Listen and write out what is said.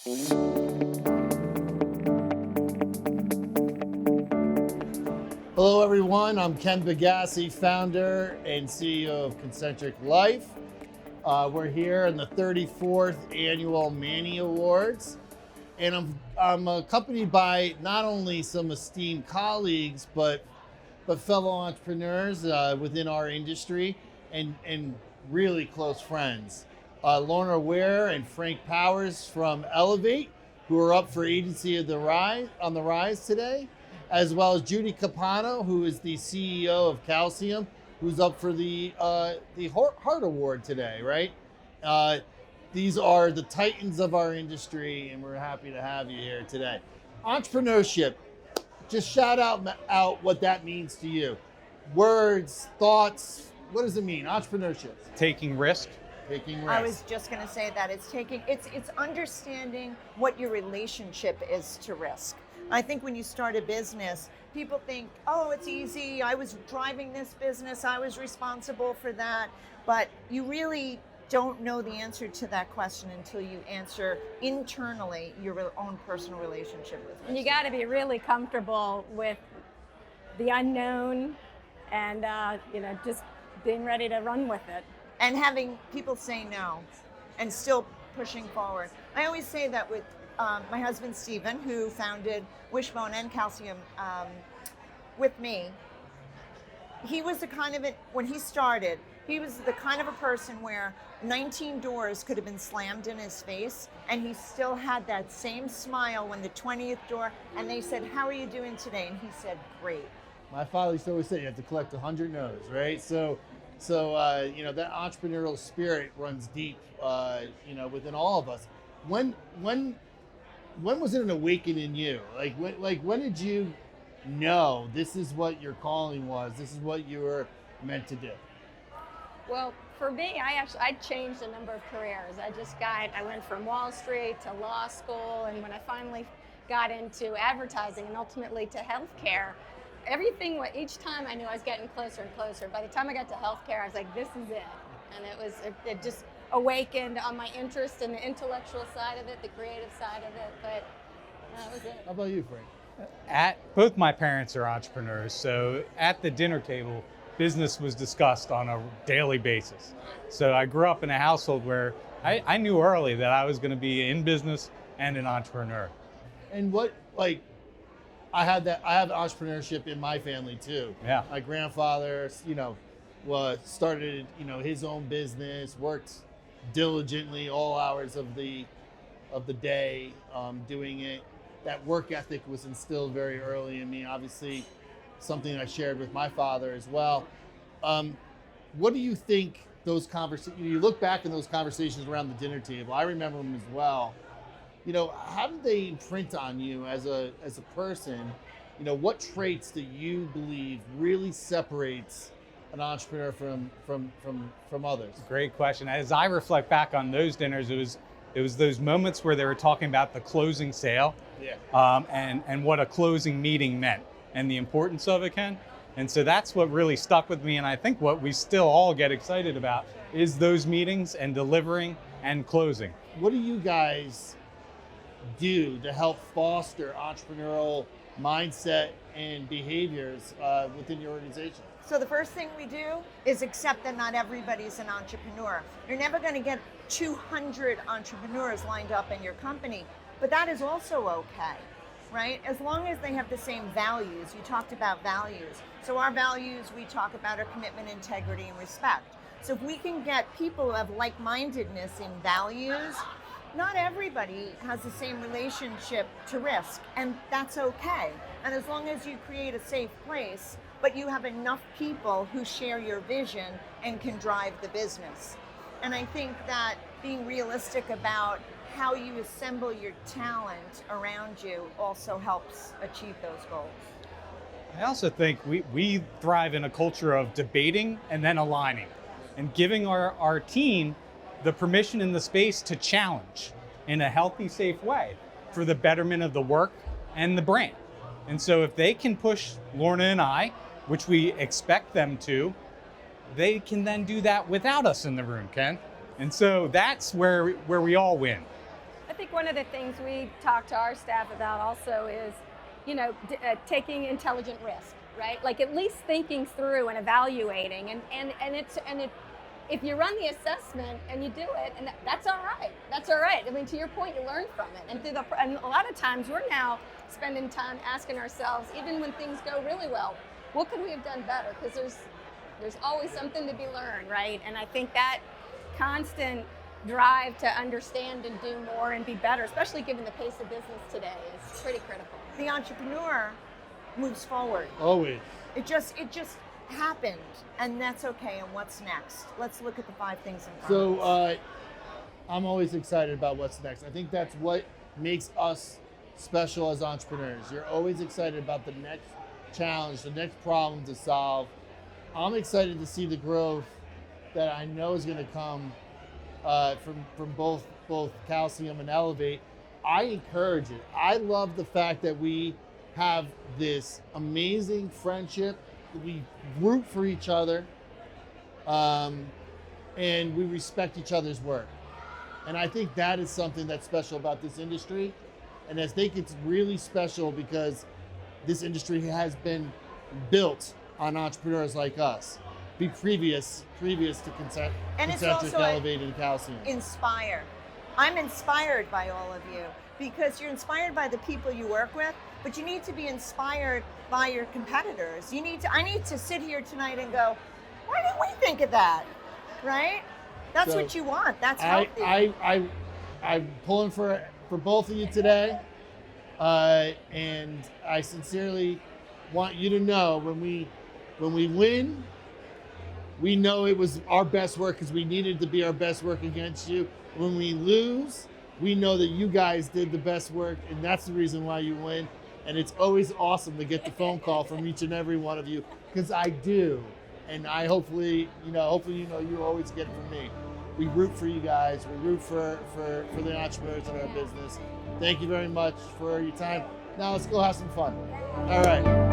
Hello everyone, I'm Ken Begasse, founder and CEO of ConcentricLife. We're here in the 34th annual Manny Awards, and I'm accompanied by not only some esteemed colleagues, but fellow entrepreneurs within our industry and really close friends. Lorna Weir and Frank Powers from Elevate, who are up for Agency of the Rise today, as well as Judy Capano, who is the CEO of Calcium, who's up for the Heart Award today, right? These are the titans of our industry, and we're happy to have you here today. Entrepreneurship, just shout out what that means to you. Words, thoughts, what does it mean, entrepreneurship? Taking risk. Taking risk. I was just going to say that it's understanding what your relationship is to risk. I think when you start a business, people think, oh, it's easy. I was driving this business. I was responsible for that. But you really don't know the answer to that question until you answer internally your own personal relationship with it. And you got to be really comfortable with the unknown and just being ready to run with it. And having people say no and still pushing forward. I always say that with my husband, Stephen, who founded Wishbone and Calcium with me. He was the kind of when he started, he was the kind of a person where 19 doors could have been slammed in his face, and he still had that same smile when the 20th door, and they said, how are you doing today? And he said, great. My father used to always say you have to collect 100 no's, right? So that entrepreneurial spirit runs deep, within all of us. When was it an awakening in you? When did you know this is what your calling was? This is what you were meant to do? Well, for me, I changed a number of careers. I went from Wall Street to law school, and when I finally got into advertising and ultimately to healthcare, each time I knew I was getting closer and closer. By the time I got to healthcare, I was like, this is it. And it just awakened on my interest in the intellectual side of it, the creative side of it, but that was it. How about you, Frank? Both my parents are entrepreneurs, so at the dinner table, business was discussed on a daily basis. So I grew up in a household where I knew early that I was going to be in business and an entrepreneur. And I have entrepreneurship in my family too. Yeah. My grandfather, started, his own business, worked diligently all hours of the day, doing it. That work ethic was instilled very early in me. Obviously, something I shared with my father as well. What do you think those conversations? You look back in those conversations around the dinner table. I remember them as well. How did they imprint on you as a person? What traits do you believe really separates an entrepreneur from others? Great question. As I reflect back on those dinners, it was those moments where they were talking about the closing sale, and what a closing meeting meant and the importance of it, Ken. And so that's what really stuck with me. And I think what we still all get excited about is those meetings and delivering and closing. What do you guys do to help foster entrepreneurial mindset and behaviors within your organization? So the first thing we do is accept that not everybody's an entrepreneur. You're never going to get 200 entrepreneurs lined up in your company, but that is also okay, right? As long as they have the same values. You talked about values. So our values, we talk about our commitment, integrity, and respect. So if we can get people who have like-mindedness in values, not everybody has the same relationship to risk, and that's okay. And as long as you create a safe place, but you have enough people who share your vision and can drive the business. And I think that being realistic about how you assemble your talent around you also helps achieve those goals. I also think we thrive in a culture of debating and then aligning and giving our team the permission and the space to challenge in a healthy, safe way for the betterment of the work and the brand. And so if they can push Lorna and I, which we expect them to, they can then do that without us in the room, Ken. And so that's where we all win. I think one of the things we talk to our staff about also is, taking intelligent risk, right? Like at least thinking through and evaluating, if you run the assessment and you do it, and that's all right. That's all right. I mean, to your point, you learn from it, and a lot of times we're now spending time asking ourselves, even when things go really well, what could we have done better? Because there's always something to be learned, right? And I think that constant drive to understand and do more and be better, especially given the pace of business today, is pretty critical. The entrepreneur moves forward. Always. It just happened, and that's okay. And what's next? Let's look at the 5 things in front of us. I'm always excited about what's next. I think that's what makes us special as entrepreneurs. You're always excited about the next challenge, the next problem to solve. I'm excited to see the growth that I know is going to come from both Calcium and Elevate. I encourage it. I love the fact that we have this amazing friendship. We root for each other, and we respect each other's work. And I think that is something that's special about this industry. And I think it's really special because this industry has been built on entrepreneurs like us, previous to Concentric, Elevate, and Calcium. Inspire. I'm inspired by all of you because you're inspired by the people you work with, but you need to be inspired by your competitors. I need to sit here tonight and go, why didn't we think of that? Right? That's what you want. That's healthy. I'm pulling for both of you today, and I sincerely want you to know when we win, we know it was our best work because we needed to be our best work against you. When we lose, we know that you guys did the best work, and that's the reason why you win. And it's always awesome to get the phone call from each and every one of you, because I do. And I hopefully you always get it from me. We root for you guys. We root for the entrepreneurs in our business. Thank you very much for your time. Now let's go have some fun. All right.